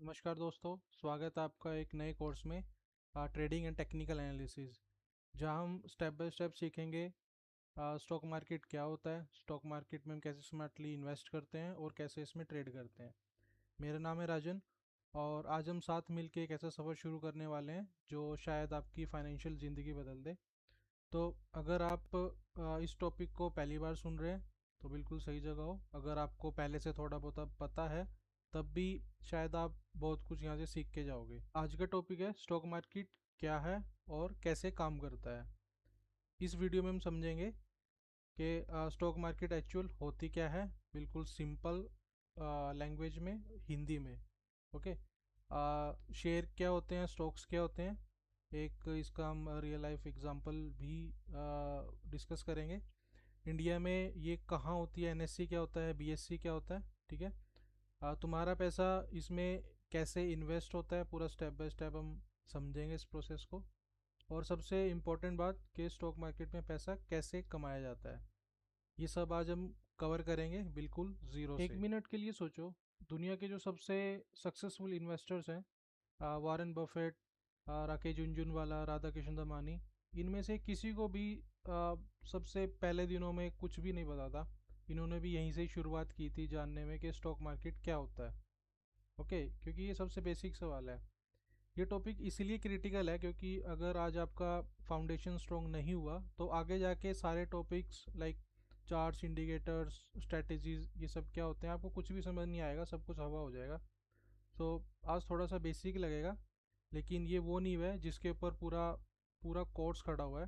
नमस्कार दोस्तों, स्वागत है आपका एक नए कोर्स में ट्रेडिंग एंड टेक्निकल एनालिसिस, जहां हम स्टेप बाय स्टेप सीखेंगे स्टॉक मार्केट क्या होता है, स्टॉक मार्केट में हम कैसे स्मार्टली इन्वेस्ट करते हैं और कैसे इसमें ट्रेड करते हैं। मेरा नाम है राजन और आज हम साथ मिलके एक ऐसा सफ़र शुरू करने वाले हैं जो शायद आपकी फाइनेंशियल ज़िंदगी बदल दे। तो अगर आप इस टॉपिक को पहली बार सुन रहे हैं तो बिल्कुल सही जगह हो। अगर आपको पहले से थोड़ा बहुत पता है तब भी शायद आप बहुत कुछ यहाँ से सीख के जाओगे। आज का टॉपिक है स्टॉक मार्केट क्या है और कैसे काम करता है। इस वीडियो में हम समझेंगे कि स्टॉक मार्केट एक्चुअल होती क्या है, बिल्कुल सिंपल लैंग्वेज में, हिंदी में। ओके, शेयर क्या होते हैं, स्टॉक्स क्या होते हैं, एक इसका हम रियल लाइफ एग्जांपल भी डिस्कस करेंगे। इंडिया में ये कहाँ होती है, एनएससी क्या होता है, बीएससी क्या होता है। ठीक है, तुम्हारा पैसा इसमें कैसे इन्वेस्ट होता है, पूरा स्टेप बाय स्टेप हम समझेंगे इस प्रोसेस को। और सबसे इम्पोर्टेंट बात कि स्टॉक मार्केट में पैसा कैसे कमाया जाता है, ये सब आज हम कवर करेंगे बिल्कुल ज़ीरो से। एक मिनट के लिए सोचो, दुनिया के जो सबसे सक्सेसफुल इन्वेस्टर्स हैं, वॉरेन बफेट, राकेश झुनझुनवाला, राधा कृष्ण दमानी, इनमें से किसी को भी सबसे पहले दिनों में कुछ भी नहीं पता था। इन्होंने भी यहीं से ही शुरुआत की थी जानने में कि स्टॉक मार्केट क्या होता है। ओके, क्योंकि ये सबसे बेसिक सवाल है। ये टॉपिक इसीलिए क्रिटिकल है क्योंकि अगर आज आपका फाउंडेशन स्ट्रॉन्ग नहीं हुआ तो आगे जाके सारे topics like charts, indicators, strategies, ये सब क्या होते हैं आपको कुछ भी समझ नहीं आएगा, सब कुछ हवा हो जाएगा। तो आज थोड़ा सा बेसिक लगेगा, लेकिन ये वो नींव है जिसके ऊपर पूरा पूरा कोर्स खड़ा हुआ है।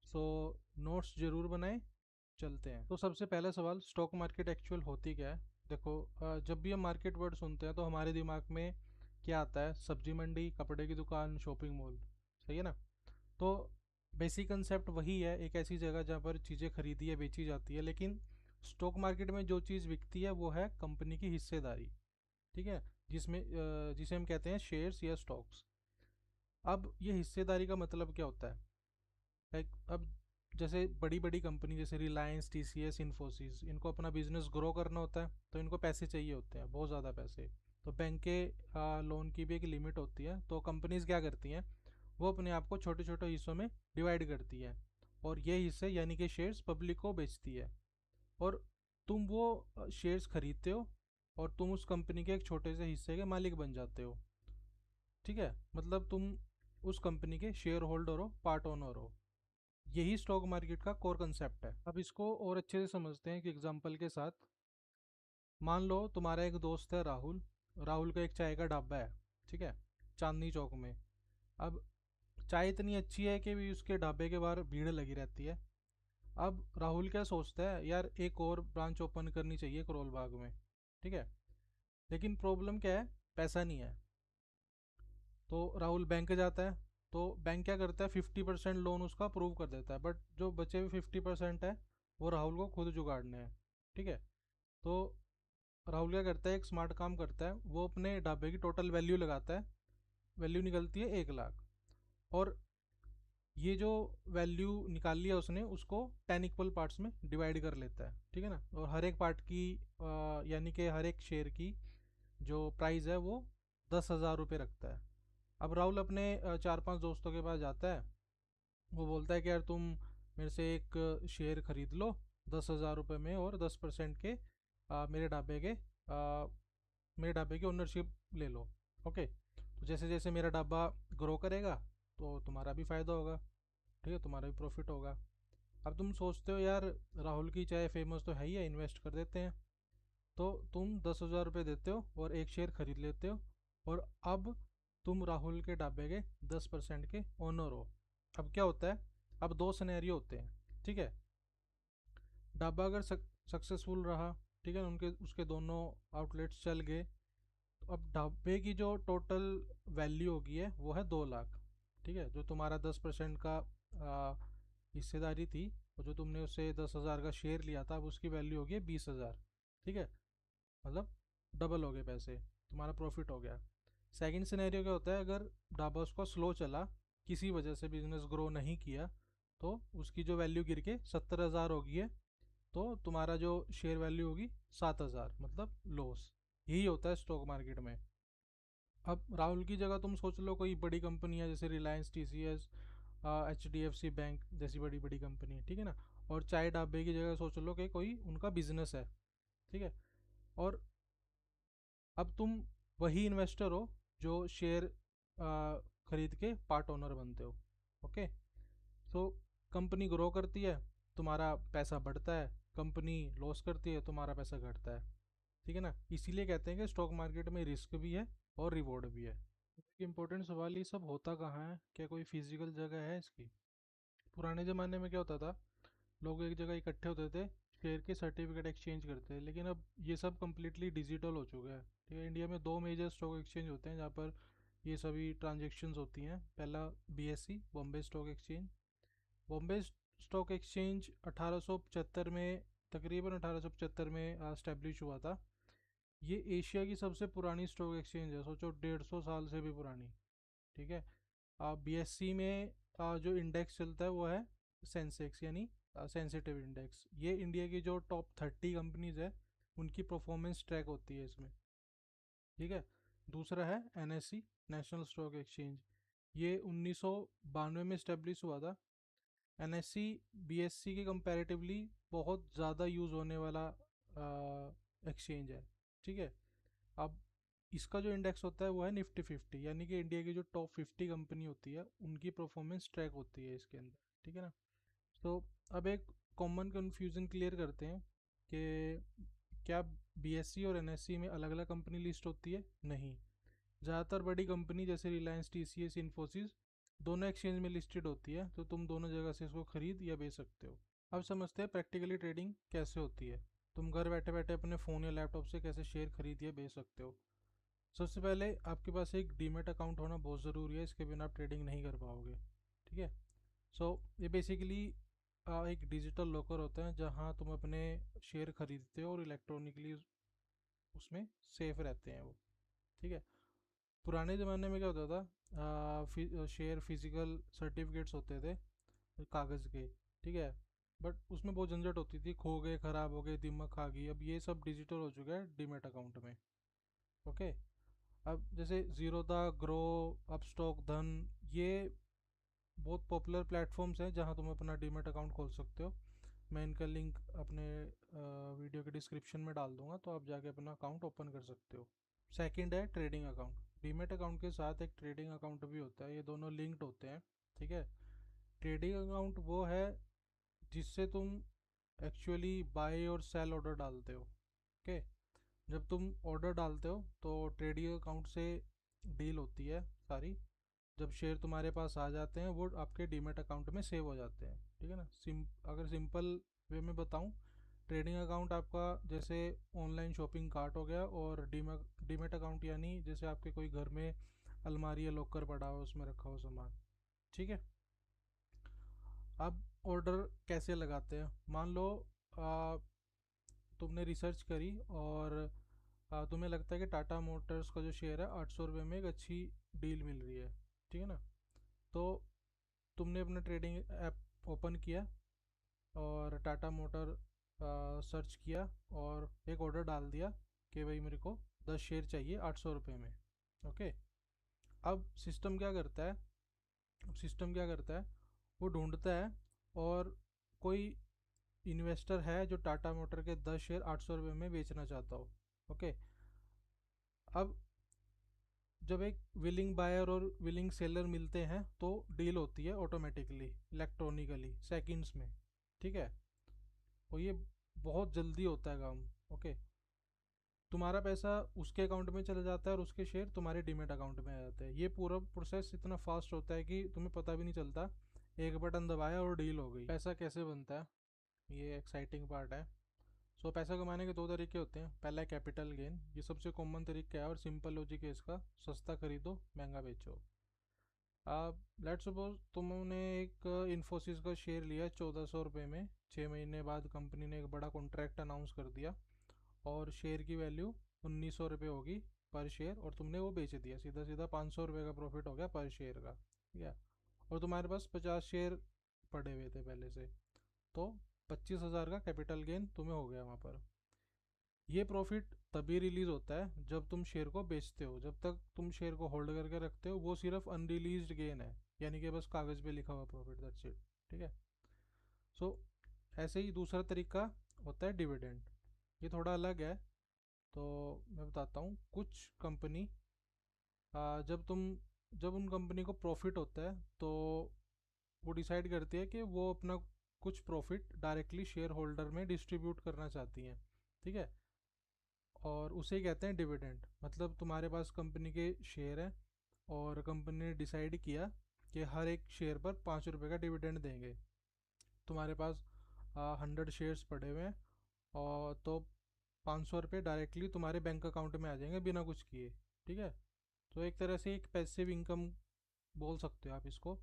सो नोट्स ज़रूर बनाएं, चलते हैं। तो सबसे पहला सवाल, स्टॉक मार्केट एक्चुअल होती क्या है। देखो, जब भी हम मार्केट वर्ड सुनते हैं तो हमारे दिमाग में क्या आता है, सब्जी मंडी, कपड़े की दुकान, शॉपिंग मॉल। सही है ना। तो बेसिक कंसेप्ट वही है, एक ऐसी जगह जहाँ पर चीज़ें खरीदी या बेची जाती है। लेकिन स्टॉक मार्केट में जो चीज़ बिकती है वो है कंपनी की हिस्सेदारी। ठीक है, जिसे हम कहते हैं शेयर्स या स्टॉक्स। अब ये हिस्सेदारी का मतलब क्या होता है, लाइक अब जैसे बड़ी बड़ी कंपनी जैसे रिलायंस, टीसीएस, इन्फोसिस, इनको अपना बिजनेस ग्रो करना होता है तो इनको पैसे चाहिए होते हैं, बहुत ज़्यादा पैसे। तो बैंक के लोन की भी एक लिमिट होती है। तो कंपनीज क्या करती हैं, वो अपने आप को छोटे छोटे हिस्सों में डिवाइड करती है और ये हिस्से यानी कि शेयर्स पब्लिक को बेचती है। और तुम वो शेयर्स खरीदते हो और तुम उस कंपनी के एक छोटे से हिस्से के मालिक बन जाते हो। ठीक है, मतलब तुम उस कंपनी के शेयर होल्डर हो, पार्ट ओनर हो। यही स्टॉक मार्केट का कोर कंसेप्ट है। अब इसको और अच्छे से समझते हैं एक एग्जांपल के साथ। मान लो तुम्हारा एक दोस्त है राहुल। राहुल का एक चाय का ढाबा है, ठीक है, चांदनी चौक में। अब चाय इतनी अच्छी है कि भी उसके ढाबे के बाहर भीड़ लगी रहती है। अब राहुल क्या सोचता है, यार एक और ब्रांच ओपन करनी चाहिए करोल बाग में। ठीक है, लेकिन प्रॉब्लम क्या है, पैसा नहीं है। तो राहुल बैंक जाता है। तो बैंक क्या करता है, 50% लोन उसका अप्रूव कर देता है, बट जो बचे हुए 50% है वो राहुल को खुद जुगाड़ने हैं। ठीक है, तो राहुल क्या करता है, एक स्मार्ट काम करता है, वो अपने ढाबे की टोटल वैल्यू लगाता है। वैल्यू निकलती है 1 लाख। और ये जो वैल्यू निकाल लिया उसने, उसको 10 इक्वल पार्ट्स में डिवाइड कर लेता है। ठीक है ना, और हर एक पार्ट की यानी कि हर एक शेयर की जो प्राइस है वो 10,000 रुपये रखता है। अब राहुल अपने 4-5 दोस्तों के पास जाता है। वो बोलता है कि यार तुम मेरे से एक शेयर खरीद लो 10,000 रुपये में, और 10% के मेरे ढाबे के मेरे ढाबे की ओनरशिप ले लो। ओके, तो जैसे जैसे मेरा ढाबा ग्रो करेगा तो तुम्हारा भी फ़ायदा होगा। ठीक है, तुम्हारा भी प्रॉफिट होगा। अब तुम सोचते हो यार राहुल की चाय फेमस तो है ही है, इन्वेस्ट कर देते हैं। तो तुम 10,000 रुपये देते हो और एक शेयर खरीद लेते हो। और अब तुम राहुल के ढाबे के 10% के ओनर हो। अब क्या होता है, अब दो सिनेरियो होते हैं। ठीक है, ढाबा अगर सक्सेसफुल रहा, ठीक है, उनके उसके दोनों आउटलेट्स चल गए, तो अब ढाबे की जो टोटल वैल्यू होगी है वो है 2 लाख। ठीक है, जो तुम्हारा 10% का हिस्सेदारी थी, और जो तुमने उससे 10,000 का शेयर लिया था, अब उसकी वैल्यू होगी 20,000। ठीक है, मतलब डबल हो गए पैसे, तुम्हारा प्रॉफिट हो गया। सेकंड सिनेरियो क्या होता है, अगर ढाबा उसको स्लो चला, किसी वजह से बिजनेस ग्रो नहीं किया, तो उसकी जो वैल्यू गिर के 70,000 हो गई है, तो तुम्हारा जो शेयर वैल्यू होगी 7,000, मतलब लॉस। यही होता है स्टॉक मार्केट में। अब राहुल की जगह तुम सोच लो कोई बड़ी कंपनी है जैसे रिलायंस, TCS, HDFC बैंक जैसी बड़ी बड़ी कंपनी है, ठीक है ना। और चाय ढाबे की जगह सोच लो कि कोई उनका बिजनेस है, ठीक है। और अब तुम वही इन्वेस्टर हो जो शेयर खरीद के पार्ट ओनर बनते हो। ओके। तो कंपनी ग्रो करती है, तुम्हारा पैसा बढ़ता है। कंपनी लॉस करती है, तुम्हारा पैसा घटता है, ठीक है ना। इसीलिए कहते हैं कि स्टॉक मार्केट में रिस्क भी है और रिवॉर्ड भी है। एक इम्पोर्टेंट सवाल, ये सब होता कहाँ है? क्या कोई फिजिकल जगह है इसकी? पुराने ज़माने में क्या होता था, लोग एक जगह इकट्ठे होते थे, शेयर के सर्टिफिकेट एक्सचेंज करते हैं, लेकिन अब ये सब कम्प्लीटली डिजिटल हो चुका है, ठीक है। इंडिया में दो मेजर स्टॉक एक्सचेंज होते हैं जहाँ पर ये सभी ट्रांजेक्शन्स होती हैं। पहला BSE, Bombay stock exchange. Bombay stock exchange 1875 में, तकरीबन 1875 में स्टैब्लिश हुआ था। ये एशिया की सबसे पुरानी स्टॉक एक्सचेंज है, सोचो 150 साल से भी पुरानी, ठीक है। BSE में जो इंडेक्स चलता है वो है सेंसेक्स, यानी सेंसिटिव इंडेक्स। ये इंडिया की जो टॉप 30 कंपनीज है उनकी परफॉर्मेंस ट्रैक होती है इसमें, ठीक है। दूसरा है NSE, नेशनल स्टॉक एक्सचेंज। ये 1992 में इस्टेब्लिश हुआ था। NSE BSE के कंपैरेटिवली बहुत ज़्यादा यूज़ होने वाला एक्सचेंज है, ठीक है। अब इसका जो इंडेक्स होता है वो है Nifty 50, यानी कि इंडिया की जो टॉप 50 कंपनी होती है उनकी परफॉर्मेंस ट्रैक होती है इसके अंदर, ठीक है ना। तो अब एक कॉमन कन्फ्यूज़न क्लियर करते हैं कि क्या BSE और NSE में अलग अलग कंपनी लिस्ट होती है? नहीं। ज़्यादातर बड़ी कंपनी जैसे रिलायंस, TCS, इन्फोसिस दोनों एक्सचेंज में लिस्टेड होती है, तो तुम दोनों जगह से इसको खरीद या बेच सकते हो। अब समझते हैं प्रैक्टिकली ट्रेडिंग कैसे होती है। तुम घर बैठे बैठे अपने फ़ोन या लैपटॉप से कैसे शेयर खरीद या बेच सकते हो। सबसे पहले आपके पास एक डीमेट अकाउंट होना बहुत ज़रूरी है, इसके बिना आप ट्रेडिंग नहीं कर पाओगे, ठीक है। ये बेसिकली एक डिजिटल लॉकर होता है जहाँ तुम अपने शेयर खरीदते हो और इलेक्ट्रॉनिकली उसमें सेफ रहते हैं वो, ठीक है। पुराने ज़माने में क्या होता था, शेयर फिजिकल सर्टिफिकेट्स होते थे कागज़ के, ठीक है। बट उसमें बहुत झंझट होती थी, खो गए, ख़राब हो गए, दिमाग खा गई। अब ये सब डिजिटल हो चुका है डीमेट अकाउंट में। ओके। अब जैसे जीरोधा, ग्रो, अपस्टॉक, धन, ये बहुत पॉपुलर प्लेटफॉर्म्स हैं जहां तुम अपना डीमेट अकाउंट खोल सकते हो। मैं इनका लिंक अपने वीडियो के डिस्क्रिप्शन में डाल दूंगा, तो आप जाके अपना अकाउंट ओपन कर सकते हो। सेकंड है ट्रेडिंग अकाउंट। डीमेट अकाउंट के साथ एक ट्रेडिंग अकाउंट भी होता है, ये दोनों लिंक्ड होते हैं, ठीक है। ट्रेडिंग अकाउंट वो है जिससे तुम एक्चुअली बाय और सेल ऑर्डर डालते हो। ओके। जब तुम ऑर्डर डालते हो तो ट्रेडिंग अकाउंट से डील होती है सारी। जब शेयर तुम्हारे पास आ जाते हैं वो आपके डीमेट अकाउंट में सेव हो जाते हैं, ठीक है ना। अगर सिंपल वे में बताऊं, ट्रेडिंग अकाउंट आपका जैसे ऑनलाइन शॉपिंग कार्ट हो गया, और डीमेट अकाउंट यानी जैसे आपके कोई घर में अलमारी या लॉकर पड़ा हो उसमें रखा हो सामान, ठीक है। अब ऑर्डर कैसे लगाते हैं? मान लो आ, तुमने रिसर्च करी और तुम्हें लगता है कि टाटा मोटर्स का जो शेयर है 800 रुपये में एक अच्छी डील मिल रही है, ठीक है ना। तो तुमने अपना ट्रेडिंग ऐप ओपन किया और टाटा मोटर सर्च किया और एक ऑर्डर डाल दिया कि भाई मेरे को 10 शेयर चाहिए 800 रुपये में। ओके। अब सिस्टम क्या करता है, वो ढूंढता है और कोई इन्वेस्टर है जो टाटा मोटर के 10 शेयर 800 रुपये में बेचना चाहता हो। ओके। अब जब एक विलिंग बायर और विलिंग सेलर मिलते हैं तो डील होती है ऑटोमेटिकली, इलेक्ट्रॉनिकली, सेकंड्स में, ठीक है। और ये बहुत जल्दी होता है काम। ओके। तुम्हारा पैसा उसके अकाउंट में चला जाता है और उसके शेयर तुम्हारे डीमेट अकाउंट में आ जाते हैं। ये पूरा प्रोसेस इतना फास्ट होता है कि तुम्हें पता भी नहीं चलता, एक बटन दबाया और डील हो गई। पैसा कैसे बनता है, ये एक्साइटिंग पार्ट है। पैसा कमाने के दो तरीके होते हैं। पहला है कैपिटल गेन, ये सबसे कॉमन तरीका है और सिंपल लॉजिक है इसका, सस्ता खरीदो महंगा बेचो। आप लेट्स सपोज तुमने एक इन्फोसिस का शेयर लिया 1400 रुपये में, 6 महीने बाद कंपनी ने एक बड़ा कॉन्ट्रैक्ट अनाउंस कर दिया और शेयर की वैल्यू 1900 रुपये होगी पर शेयर, और तुमने वो बेच दिया, सीधा सीधा 500 रुपये का प्रॉफिट हो गया पर शेयर का, ठीक है। और तुम्हारे पास 50 शेयर पड़े हुए थे पहले से, तो 25,000 का कैपिटल गेन तुम्हें हो गया वहाँ पर। ये प्रॉफिट तभी रिलीज होता है जब तुम शेयर को बेचते हो। जब तक तुम शेयर को होल्ड करके रखते हो वो सिर्फ अनरिलीज्ड गेन है, यानी कि बस कागज़ पे लिखा हुआ प्रॉफिट, दैट्स इट। ठीक है। सो ऐसे ही दूसरा तरीका होता है डिविडेंड। ये थोड़ा अलग है, तो मैं बताता हूँ। कुछ कंपनी जब उन कंपनी को प्रॉफिट होता है तो वो डिसाइड करती है कि वो अपना कुछ प्रॉफिट डायरेक्टली शेयर होल्डर में डिस्ट्रीब्यूट करना चाहती हैं। ठीक है। और उसे कहते हैं डिविडेंड। मतलब तुम्हारे पास कंपनी के शेयर हैं और कंपनी ने डिसाइड किया कि हर एक शेयर पर 5 रुपये का डिविडेंड देंगे। तुम्हारे पास 100 शेयर्स पड़े हुए हैं, और तो 500 रुपये डायरेक्टली तुम्हारे बैंक अकाउंट में आ जाएंगे बिना कुछ किए। ठीक है। तो एक तरह से एक पैसिव इनकम बोल सकते हो आप इसको।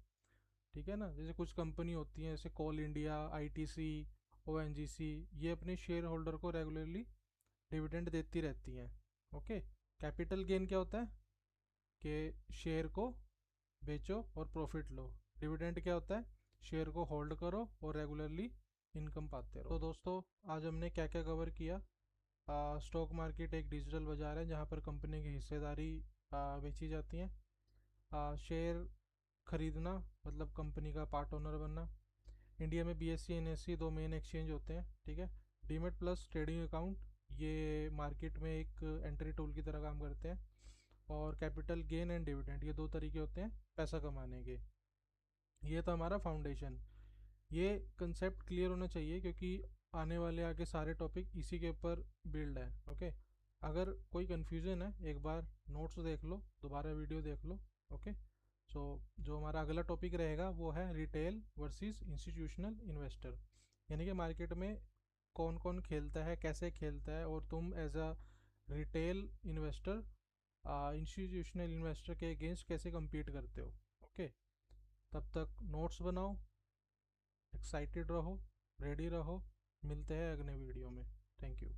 ठीक है ना। जैसे कुछ कंपनी होती हैं जैसे कोल इंडिया, आईटीसी, ओएनजीसी, ये अपने शेयर होल्डर को रेगुलरली डिविडेंड देती रहती हैं। ओके। कैपिटल गेन क्या होता है कि शेयर को बेचो और प्रॉफिट लो। डिविडेंड क्या होता है, शेयर को होल्ड करो और रेगुलरली इनकम पाते रहो। तो दोस्तों, आज हमने क्या क्या कवर किया। स्टॉक मार्केट एक डिजिटल बाजार है जहाँ पर कंपनी की हिस्सेदारी बेची जाती हैं। शेयर खरीदना मतलब कंपनी का पार्ट ओनर बनना। इंडिया में बीएससी एनएससी दो मेन एक्सचेंज होते हैं। ठीक है। डीमेट प्लस ट्रेडिंग अकाउंट, ये मार्केट में एक एंट्री टूल की तरह काम करते हैं। और कैपिटल गेन एंड डिविडेंड, ये दो तरीके होते हैं पैसा कमाने के। ये था हमारा फाउंडेशन। ये कंसेप्ट क्लियर होना चाहिए क्योंकि आने वाले आगे सारे टॉपिक इसी के ऊपर बिल्ड है। ओके। अगर कोई कन्फ्यूज़न है एक बार नोट्स देख लो, दोबारा वीडियो देख लो। ओके। सो जो हमारा अगला टॉपिक रहेगा वो है रिटेल वर्सेस इंस्टीट्यूशनल इन्वेस्टर, यानी कि मार्केट में कौन कौन खेलता है, कैसे खेलता है, और तुम as a retail investor institutional investor के अगेंस्ट कैसे compete करते हो। ओके। तब तक नोट्स बनाओ, एक्साइटेड रहो, रेडी रहो। मिलते हैं अगले वीडियो में। Thank you.